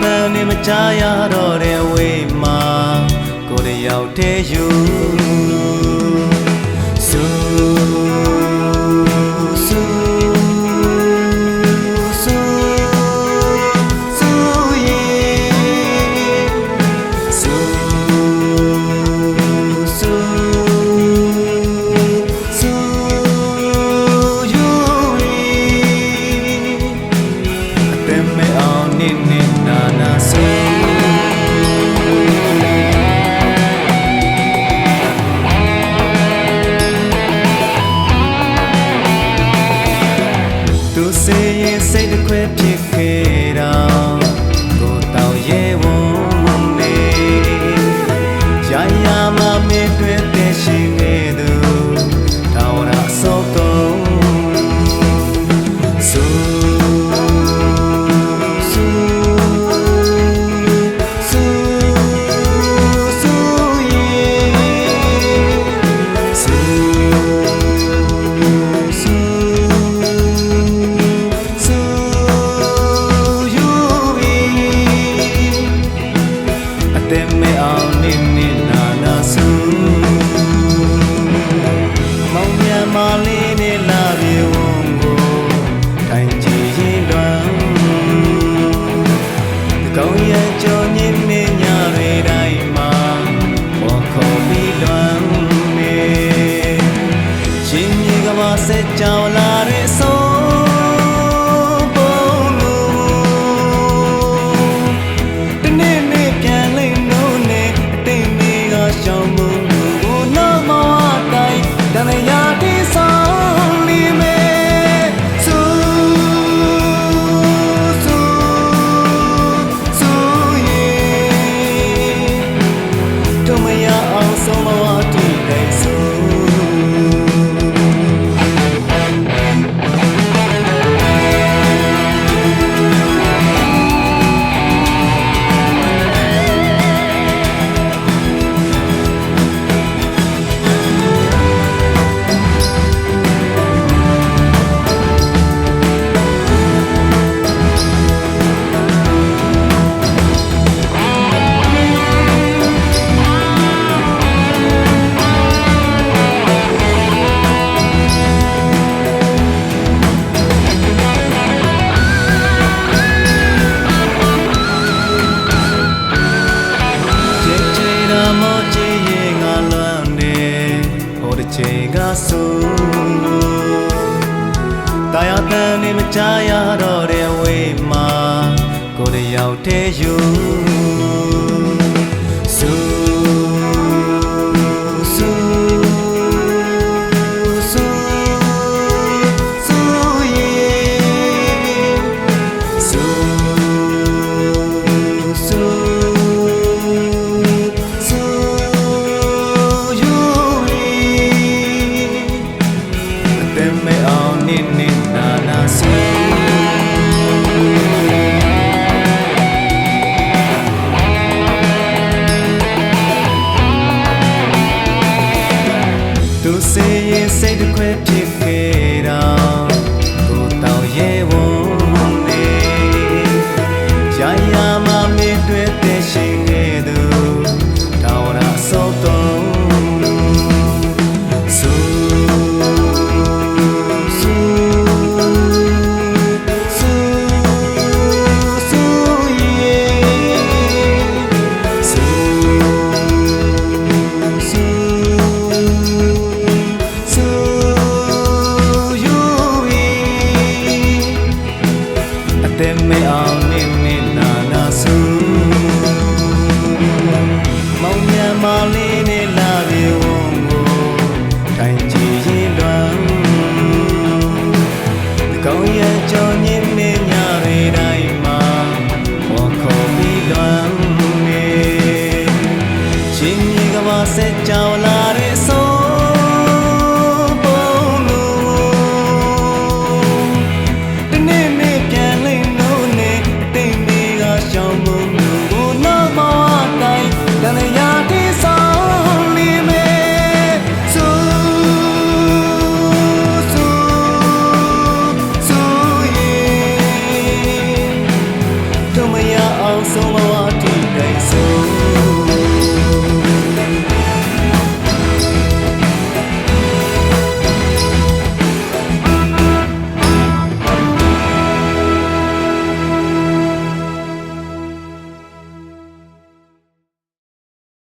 တန်နေမချရတော့တဲ့ဝေးမှာကိုယ်တယောက်တည်းယူစေရင်စိတ်တစ်ခွဲဖြစ်ခဲ့တော့ကိုတောင်ရဲဝုန်းနေရာရာမမင်းတွေ့တဲ့ရှိနေသူတောင်ရဆောက်ကုန်ဆူဆူဆူဆူဆူမာလေးနဲ့လာပြေဝုန်းကိုတိုင်ကြည့်ရင်လွမ်းကောင်းရဲ့ကြော်ညင်းနေညတွေတိုင်းမှာဘောခေါ်ပြီးလွမ်းနေချင်းမြေကဘာစက်ကြောင်လာတဲ့ဆုံးပုံလို့တနေ့နေ့ပြန်လိမ့်လို့နေအတိတ်တွေကရှောင်မှုကိုနောက်မတိုင်းတန်ရာချိန်ကဆိုတာယာတန်နေမချရတော့တဲ့ဝေးမှာကိုယ်တယောက်တည်းယူဆူဆူဆူဆူဆူဆူသူစေရင်စိတ်တစ်ခွဲဖြစ်ခဲ့တော့ကိုတောင်ရဲဝုန်းနေရာရာမမင်းတွေ့တဲ့ရှိနေသူတောင်ရဆောက်ကုန်ဆူဆူဆူဆူဆူဆူte me aune me na na su ဆုံးဘဝတိတိုင်ဆုံး